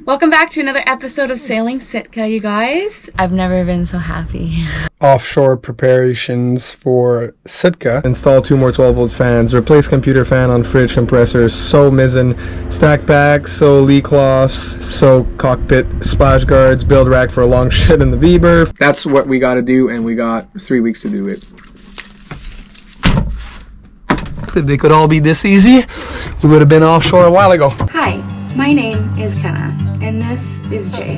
Welcome back to another episode of Sailing Sitka, you guys. I've never been so happy. Offshore preparations for Sitka. Install 2 more 12-volt fans. Replace computer fan on fridge compressors. Sew mizzen stack packs. Sew lee cloths. Sew cockpit splash guards. Build rack for a long shit in the V-berth. That's what we got to do, and we got 3 weeks to do it. If they could all be this easy, we would have been offshore a while ago. Hi, my name is Kenna, and this is Jay.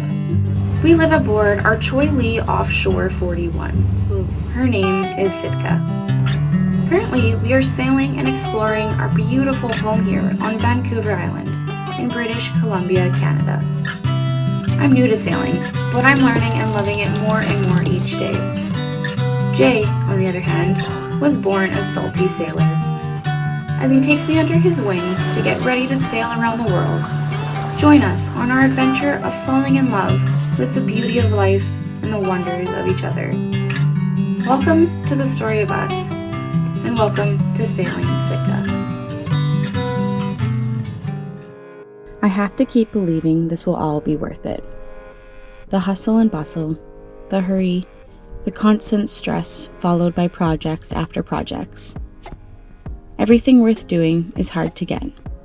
We live aboard our Choi Lee Offshore 41. Her name is Sitka. Currently, we are sailing and exploring our beautiful home here on Vancouver Island in British Columbia, Canada. I'm new to sailing, but I'm learning and loving it more and more each day. Jay, on the other hand, was born a salty sailor. As he takes me under his wing to get ready to sail around the world, join us on our adventure of falling in love with the beauty of life and the wonders of each other. Welcome to the story of us, and welcome to Sailing Sitka. I have to keep believing this will all be worth it. The hustle and bustle, the hurry, the constant stress followed by projects after projects. Everything worth doing is hard to get,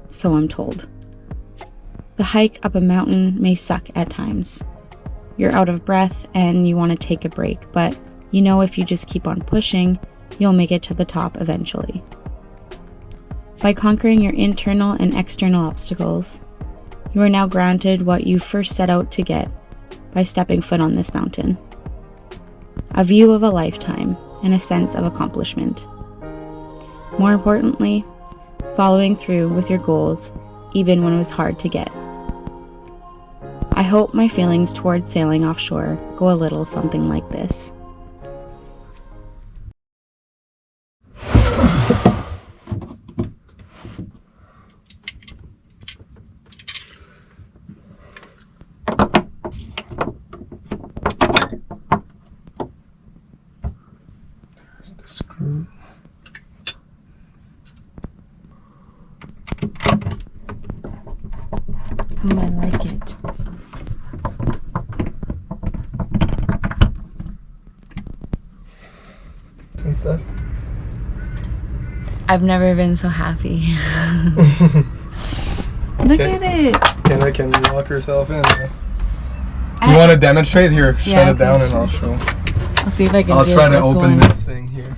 so I'm told. The hike up a mountain may suck at times. You're out of breath and you want to take a break, but you know if you just keep on pushing, you'll make it to the top eventually. By conquering your internal and external obstacles, you are now granted what you first set out to get by stepping foot on this mountain. A view of a lifetime and a sense of accomplishment. More importantly, following through with your goals even when it was hard to get. I hope my feelings towards sailing offshore go a little something like this. There's the screw. I like it. And stuff. I've never been so happy. Look at it. Kenna can lock herself in. You want to demonstrate? Here, shut it down and I'll show. I'll see if I can I'll do try it to with open one. this thing here.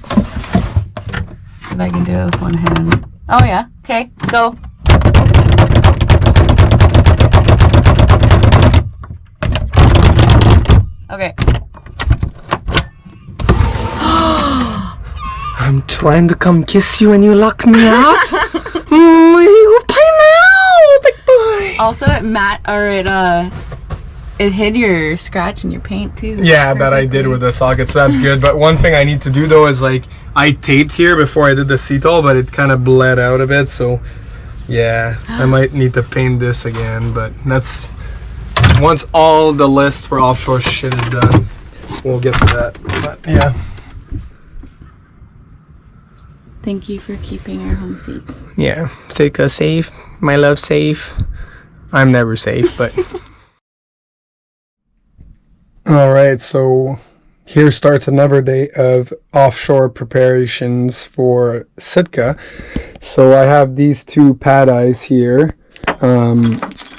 See if I can do it with one hand. Oh yeah, okay, go. Okay. I'm trying to come kiss you and you lock me out? You pay now, big boy. Also, it hid your scratch in your paint too. Yeah, that I did with the socket, so that's good. But one thing I need to do though is I taped here before I did the seat all, but it kind of bled out a bit, so yeah, I might need to paint this again, but that's once all the list for offshore shit is done, we'll get to that. But yeah. Thank you for keeping our home safe. Yeah, Sitka safe, my love safe. I'm never safe, but all right, so here starts another day of offshore preparations for Sitka. So I have these 2 pad eyes here.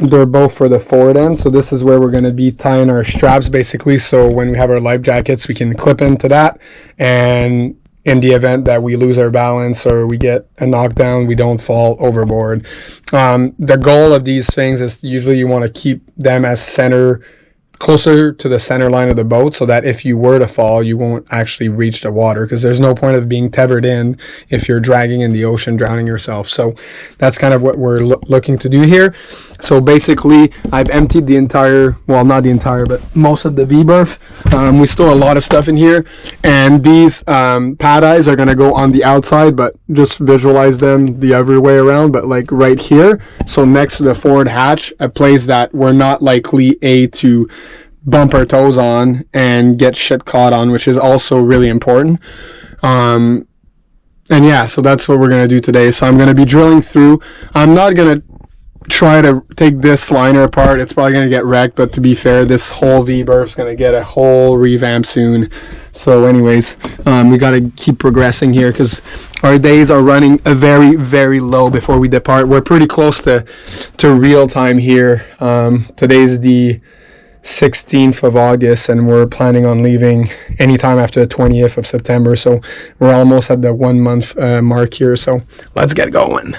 They're both for the forward end, so this is where we're going to be tying our straps basically, so when we have our life jackets we can clip into that, and in the event that we lose our balance or we get a knockdown, we don't fall overboard. The goal of these things is usually you want to keep them as closer to the center line of the boat, so that if you were to fall, you won't actually reach the water, because there's no point of being tethered in if you're dragging in the ocean, drowning yourself. So that's kind of what we're looking to do here. So basically, I've emptied the entire, well, not the entire, but most of the V-berth. We store a lot of stuff in here, and these pad eyes are going to go on the outside, but just visualize them the other way around, but like right here. So next to the forward hatch, a place that we're not likely to bump our toes on and get shit caught on, which is also really important. And yeah, so that's what we're going to do today. So I'm going to be drilling through. I'm not going to try to take this liner apart. It's probably going to get wrecked, but to be fair, this whole V-berth's going to get a whole revamp soon. So anyways, we got to keep progressing here because our days are running a very, very low before we depart. We're pretty close to real time here. Today's the 16th of August, and we're planning on leaving anytime after the 20th of September. So we're almost at the 1 month mark here. So let's get going.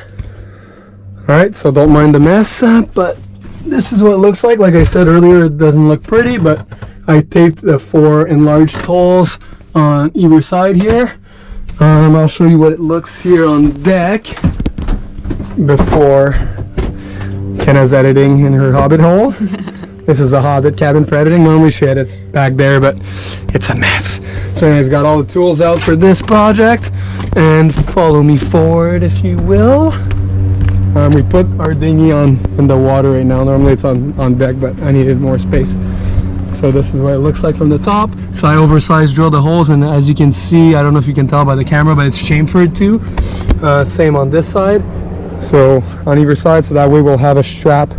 Alright, so don't mind the mess, but this is what it looks like. Like I said earlier, it doesn't look pretty, but I taped the 4 enlarged holes on either side here. I'll show you what it looks here on deck before Kenna's editing in her Hobbit hole. This is the Hobbit cabin for editing. Normally she edits back there, but it's a mess. So anyways, got all the tools out for this project, and follow me forward if you will. We put our dinghy in the water right now. Normally it's on deck, but I needed more space. So this is what it looks like from the top. So I oversized drilled the holes, and as you can see, I don't know if you can tell by the camera, but it's chamfered too. Same on this side. So on either side, so that way we'll have a strap.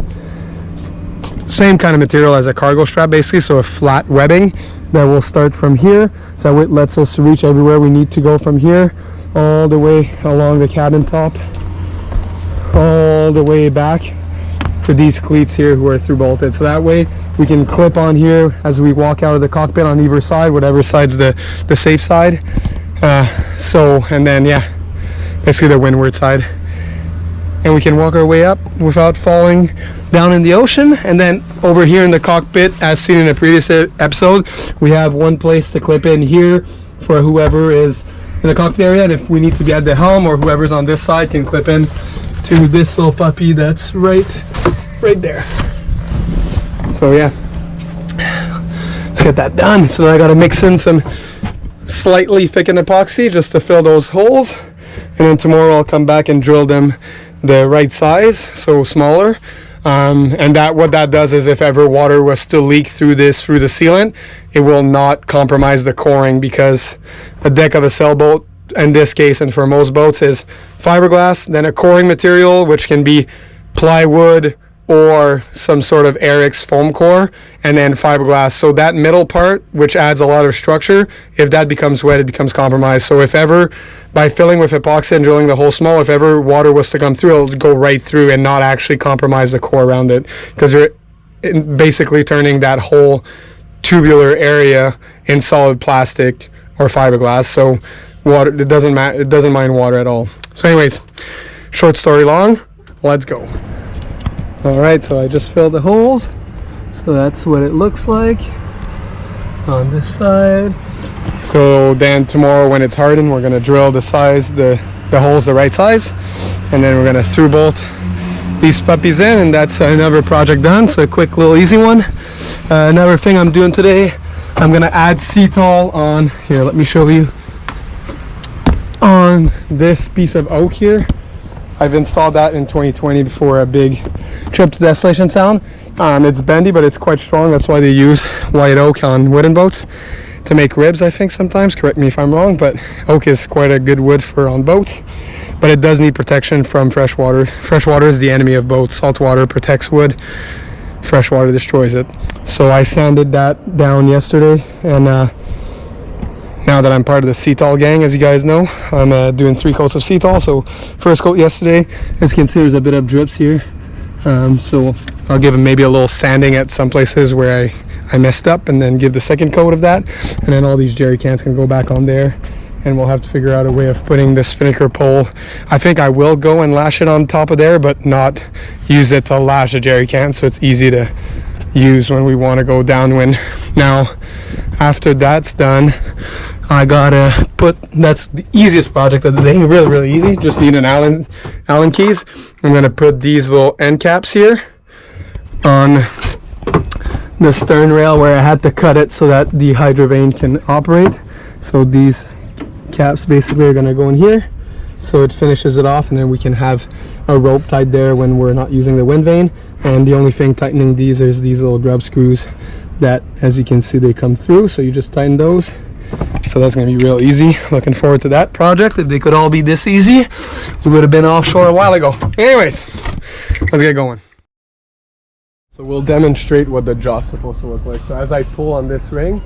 Same kind of material as a cargo strap basically, so a flat webbing that will start from here. So it lets us reach everywhere we need to go from here, all the way along the cabin top, all the way back to these cleats here who are through bolted. So that way we can clip on here as we walk out of the cockpit on either side, whatever side's the safe side. And then yeah, basically the windward side. And we can walk our way up without falling down in the ocean. And then over here in the cockpit, as seen in a previous episode, we have one place to clip in here for whoever is in the cockpit area. And if we need to be at the helm, or whoever's on this side can clip in to this little puppy that's right there. So yeah, let's get that done. So I got to mix in some slightly thickened epoxy just to fill those holes, and then tomorrow I'll come back and drill them the right size, so smaller. And what that does is if ever water was to leak through the sealant, it will not compromise the coring, because a deck of a sailboat in this case and for most boats is fiberglass, then a coring material which can be plywood or some sort of Eric's foam core, and then fiberglass. So that middle part, which adds a lot of structure, if that becomes wet, it becomes compromised. So if ever, by filling with epoxy and drilling the hole small, if ever water was to come through, it'll go right through and not actually compromise the core around it, because you're basically turning that whole tubular area in solid plastic or fiberglass. So water, it doesn't mind water at all. So anyways, short story long, let's go. All right, so I just filled the holes. So that's what it looks like on this side. So then tomorrow when it's hardened, we're gonna drill the holes the right size, and then we're gonna through bolt these puppies in, and that's another project done. So a quick little easy one. Another thing I'm doing today, I'm gonna add Cetal on here. Let me show you. On this piece of oak here, I've installed that in 2020 before a big trip to Destination Sound. It's bendy, but it's quite strong. That's why they use white oak on wooden boats to make ribs, I think sometimes. Correct me if I'm wrong, but oak is quite a good wood for on boats. But it does need protection from fresh water. Fresh water is the enemy of boats. Salt water protects wood. Fresh water destroys it. So I sanded that down yesterday, and now that I'm part of the Cetal gang, as you guys know, I'm doing 3 coats of Cetal. So first coat yesterday, as you can see, there's a bit of drips here. So I'll give them maybe a little sanding at some places where I messed up, and then give the second coat of that. And then all these jerry cans can go back on there. And we'll have to figure out a way of putting the Spinnaker pole. I think I will go and lash it on top of there, but not use it to lash a jerry can, so it's easy to use when we want to go downwind. Now, after that's done, I gotta that's the easiest project of the day, really, really easy. Just need an Allen keys. I'm gonna put these little end caps here on the stern rail where I had to cut it so that the hydrovane can operate. So these caps basically are gonna go in here, so it finishes it off, and then we can have a rope tied there when we're not using the wind vane. And the only thing tightening these is these little grub screws that, as you can see, they come through, so you just tighten those. So that's going to be real easy. Looking forward to that project. If they could all be this easy, we would have been offshore a while ago. Anyways, Let's get going. So we'll demonstrate what the jaw's supposed to look like. So as I pull on this ring,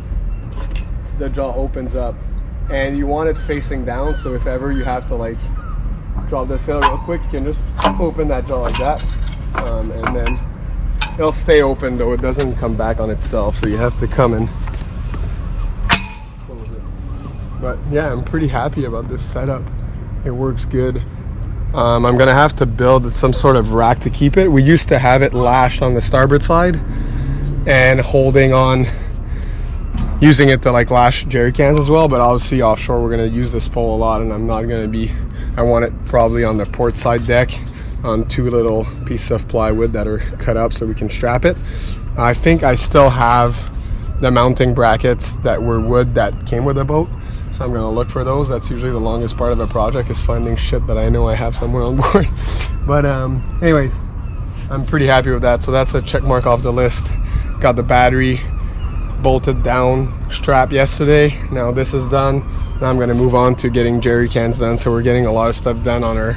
the jaw opens up, and you want it facing down, so if ever you have to like drop the sail real quick, you can just open that jaw like that, and then it'll stay open though, it doesn't come back on itself, so you have to come and close it. But yeah, I'm pretty happy about this setup. It works good. I'm gonna have to build some sort of rack to keep it. We used to have it lashed on the starboard side and holding on, using it to like lash jerry cans as well, but obviously offshore we're gonna use this pole a lot, and I'm not gonna be, I want it probably on the port side deck on 2 little pieces of plywood that are cut up so we can strap it. I think I still have the mounting brackets that were wood that came with the boat, so I'm gonna look for those. That's usually the longest part of a project, is finding shit that I know I have somewhere on board. But anyways, I'm pretty happy with that. So that's a check mark off the list. Got the battery bolted down strap yesterday. Now this is done. Now I'm gonna move on to getting jerry cans done. So we're getting a lot of stuff done on our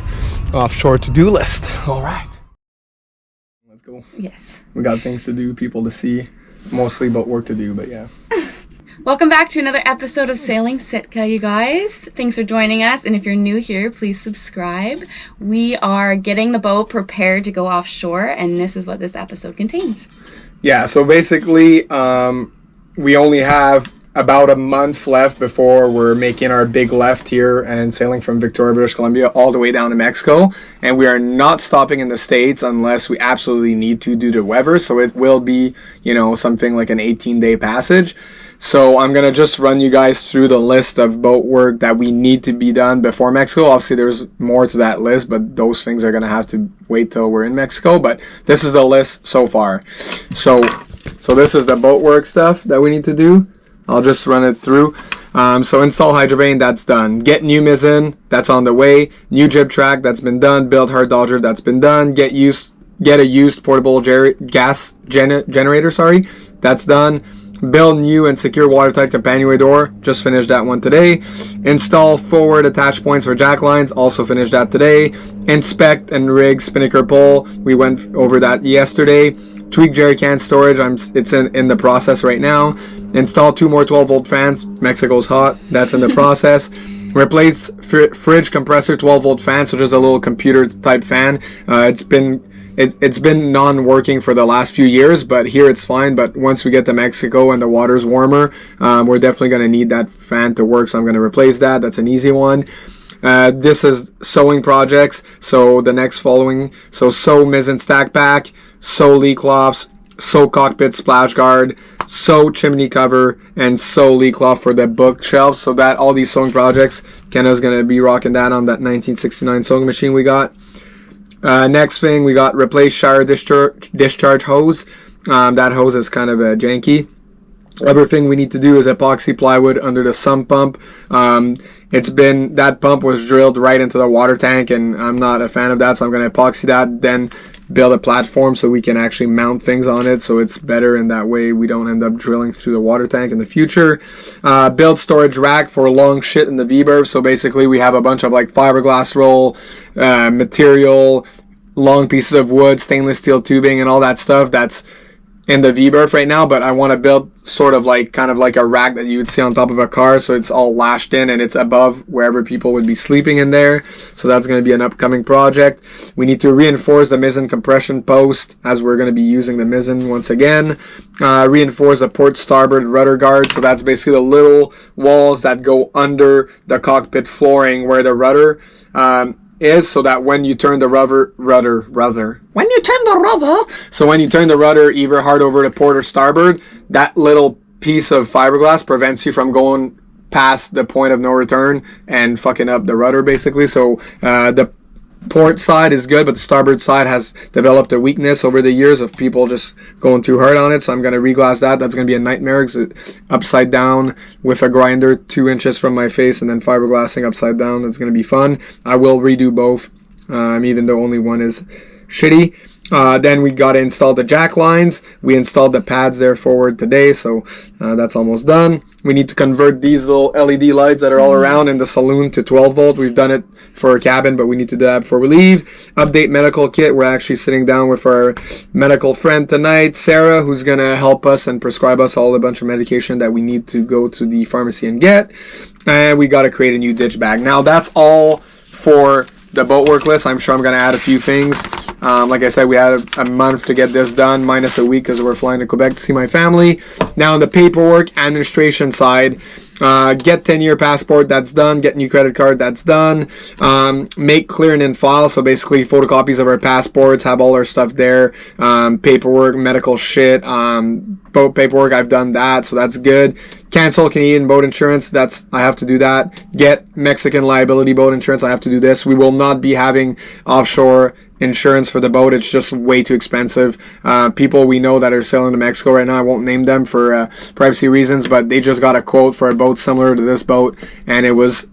offshore to-do list. All right, let's go. Yes. We got things to do, people to see, mostly but work to do, but yeah. Welcome back to another episode of Sailing Sitka, you guys. Thanks for joining us, and if you're new here, please subscribe. We are getting the boat prepared to go offshore, and this is what this episode contains. Yeah, so basically, we only have about a month left before we're making our big left here and sailing from Victoria, British Columbia, all the way down to Mexico. And we are not stopping in the States unless we absolutely need to due to weather. So it will be, you know, something like an 18-day passage. So I'm going to just run you guys through the list of boat work that we need to be done before Mexico. Obviously, there's more to that list, but those things are going to have to wait till we're in Mexico. But this is the list so far. So this is the boat work stuff that we need to do. I'll just run it through. So install hydrovane, that's done. Get new mizzen, that's on the way. New jib track, that's been done. Build hard dodger, that's been done. Get a used portable gas generator, that's done. Build new and secure watertight companionway door, just finished that one today. Install forward attach points for jack lines, also finished that today. Inspect and rig Spinnaker pole, we went over that yesterday. Tweak jerry can storage, it's in the process right now. Install 2 more 12-volt fans, Mexico's hot, that's in the process. Replace fridge compressor 12-volt fan, so just a little computer type fan. It's been non-working for the last few years, but here it's fine. But once we get to Mexico and the water's warmer, we're definitely going to need that fan to work, so I'm going to replace that. That's an easy one. This is sewing projects, so the next following, so sew mizzen stack back, sew lee cloths, sew cockpit splash guard, sew chimney cover, and sew lee cloth for the bookshelves. So that all these sewing projects, Kenna's going to be rocking that on that 1969 sewing machine we got. Next thing, we got replace shower discharge hose. That hose is kind of janky. Other thing we need to do is epoxy plywood under the sump pump. That pump was drilled right into the water tank, and I'm not a fan of that, so I'm going to epoxy that, then build a platform so we can actually mount things on it, so it's better, and that way we don't end up drilling through the water tank in the future. Build storage rack for long shit in the V-berth. So basically we have a bunch of like fiberglass roll material, long pieces of wood, stainless steel tubing, and all that stuff that's in the V-berth right now, but I want to build sort of like kind of like a rack that you would see on top of a car, so it's all lashed in and it's above wherever people would be sleeping in there. So that's going to be an upcoming project. We need to reinforce the mizzen compression post, as we're going to be using the mizzen once again. Reinforce the port starboard rudder guard, so that's basically the little walls that go under the cockpit flooring where the rudder is, so that when you turn the rudder either hard over to port or starboard, that little piece of fiberglass prevents you from going past the point of no return and fucking up the rudder, basically. So the port side is good, but the starboard side has developed a weakness over the years of people just going too hard on it, so I'm going to reglass that. That's going to be a nightmare because it's upside down with a grinder 2 inches from my face and then fiberglassing upside down. That's going to be fun. I will redo both, even though only one is shitty. Then we got to install the jack lines. We installed the pads there forward today, so that's almost done. We need to convert these little LED lights that are all around in the saloon to 12 volt. We've done it for our cabin, but we need to do that before we leave. Update medical kit. We're actually sitting down with our medical friend tonight, Sarah, who's going to help us and prescribe us all a bunch of medication that we need to go to the pharmacy and get. And we got to create a new ditch bag. Now, that's all for the boat work list. I'm sure I'm going to add a few things. Like I said, we had a month to get this done, minus a week because we're flying to Quebec to see my family. Now, on the paperwork administration side, get 10-year passport, that's done. Get new credit card, that's done. Make clear and in file, so basically photocopies of our passports, have all our stuff there. Paperwork, medical shit, boat paperwork, I've done that, so that's good. Cancel Canadian boat insurance, I have to do that. Get Mexican liability boat insurance, I have to do this. We will not be having offshore insurance for the boat. It's just way too expensive. People we know that are sailing to Mexico right now, I won't name them for privacy reasons, but they just got a quote for a boat similar to this boat, and it was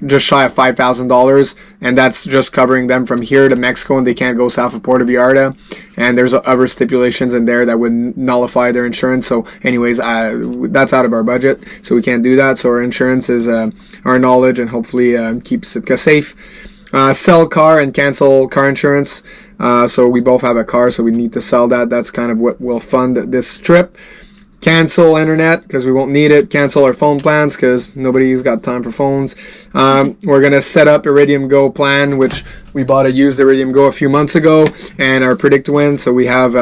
just shy of $5,000, and that's just covering them from here to Mexico, and they can't go south of Puerto Vallarta, and there's other stipulations in there that would nullify their insurance. So anyways, that's out of our budget, so we can't do that. So our insurance is our knowledge, and hopefully keep Sitka safe. Sell car and cancel car insurance. So we both have a car, so we need to sell that. That's kind of what will fund this trip. Cancel internet because we won't need it. Cancel our phone plans because nobody's got time for phones. We're going to set up Iridium Go plan, which we bought a used Iridium Go a few months ago, and our Predict Wind. So we have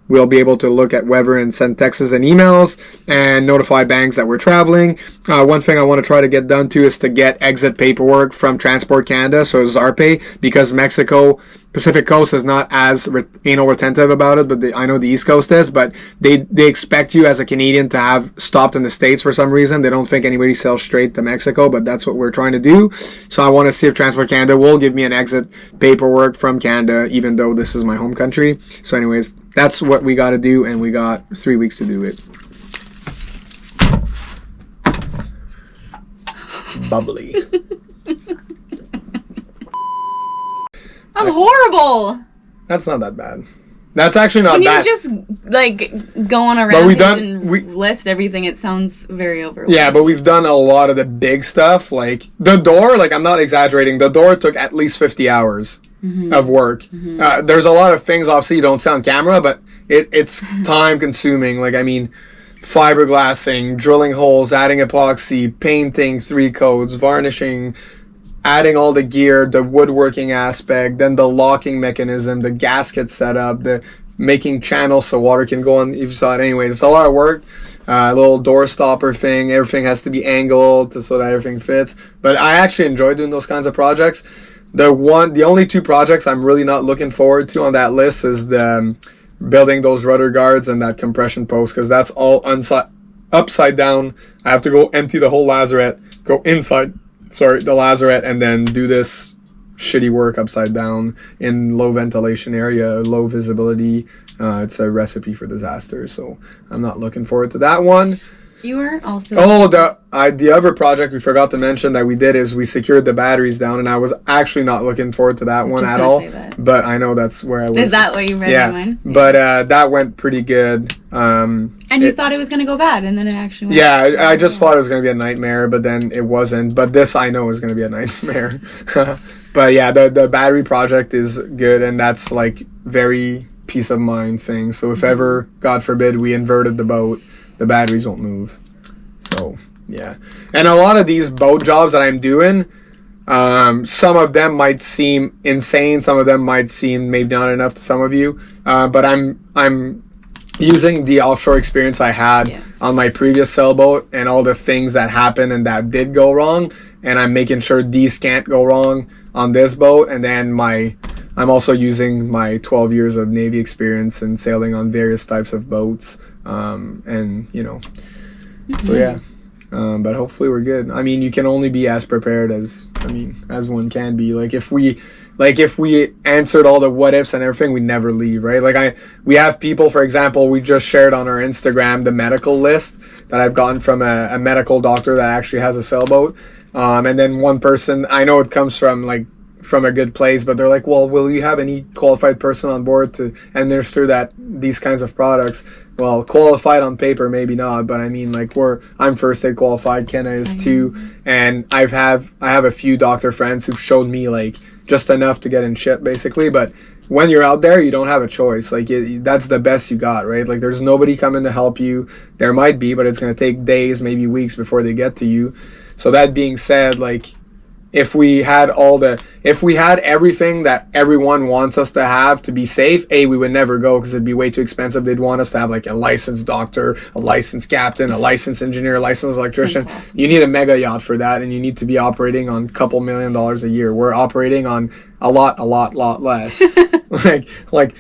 we'll be able to look at weather and send texts and emails and notify banks that we're traveling. One thing I want to try to get done too is to get exit paperwork from Transport Canada, so Zarpay, because Mexico, Pacific Coast is not as anal retentive about it, but I know the East Coast is, but they expect you as a Canadian to have stopped in the States for some reason. They don't think anybody sails straight to Mexico, but that's what we're trying to do. So I want to see if Transport Canada will give me an exit paperwork from Canada, even though this is my home country. So anyways, that's what we got to do, and we got 3 weeks to do it. Bubbly. I'm horrible. That's not that bad. That's actually not When you bad. just like go on a rampage and list everything, it sounds very overwhelming. Yeah, but we've done a lot of the big stuff. Like the door, like I'm not exaggerating. The door took at least 50 hours of work. There's a lot of things obviously you don't see on camera, but it's time consuming. Like I mean, fiberglassing, drilling holes, adding epoxy, painting 3 coats, varnishing, adding all the gear, the woodworking aspect, then the locking mechanism, the gasket setup, the making channels so water can go on. If you saw it anyway, it's a lot of work. A little door stopper thing. Everything has to be angled so that everything fits. But I actually enjoy doing those kinds of projects. The only 2 projects I'm really not looking forward to on that list is the building those rudder guards and that compression post, because that's all upside down. I have to go empty the whole lazarette, go inside the lazarette, and then do this shitty work upside down in low ventilation area, low visibility. It's a recipe for disaster, so I'm not looking forward to that one. You are also... Oh, the other project we forgot to mention that we did is we secured the batteries down, and I was actually not looking forward to that one at all. But I know that's where I was. Is that what you read in my mind? Yeah, but that went pretty good. And you thought it was going to go bad, and then it actually went... Yeah, I just thought it was going to be a nightmare, but then it wasn't. But this I know is going to be a nightmare. But yeah, the battery project is good, and that's like very peace of mind thing. So if ever, God forbid, we inverted the boat, the batteries won't move. So yeah, and a lot of these boat jobs that I'm doing, some of them might seem insane, some of them might seem maybe not enough to some of you, but I'm using the offshore experience I had on my previous sailboat and all the things that happened and that did go wrong, and I'm making sure these can't go wrong on this boat. And then I'm also using my 12 years of Navy experience and sailing on various types of boats, and you know, so yeah. But hopefully we're good. I mean, you can only be as prepared as one can be. Like if we answered all the what ifs and everything, we never leave, right? Like we have people, for example, we just shared on our Instagram the medical list that I've gotten from a medical doctor that actually has a sailboat. And then one person, I know it comes from like from a good place, but they're like, well, will you have any qualified person on board to administer these kinds of products? Well, qualified on paper, maybe not, but I mean, like, I'm first aid qualified, Kenna is too, and I have a few doctor friends who've showed me, like, just enough to get in shit, basically. But when you're out there, you don't have a choice. Like, that's the best you got, right? Like, there's nobody coming to help you. There might be, but it's going to take days, maybe weeks before they get to you. So that being said, like, if we had everything that everyone wants us to have to be safe, we would never go because it'd be way too expensive. They'd want us to have like a licensed doctor, a licensed captain, a licensed engineer, a licensed electrician. You need a mega yacht for that, and you need to be operating on a couple $1 million a year. We're operating on a lot less. like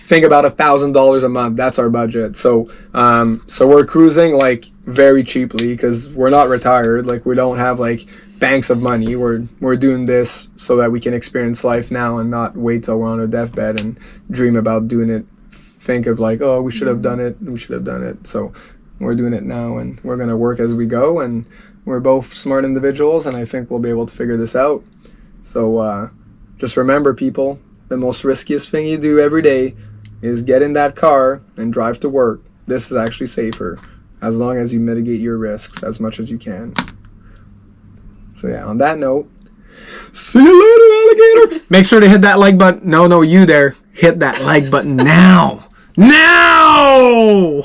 think about $1,000 a month. That's our budget. So we're cruising like very cheaply because we're not retired. Like, we don't have like banks of money. We're doing this so that we can experience life now and not wait till we're on our deathbed and dream about doing it. Think of like, oh, we should have done it. So we're doing it now, and we're going to work as we go, and we're both smart individuals, and I think we'll be able to figure this out. So just remember, people, the most riskiest thing you do every day is get in that car and drive to work. This is actually safer as long as you mitigate your risks as much as you can. So yeah, on that note, see you later, alligator. Make sure to hit that like button. No, you there. Hit that like button now. Now!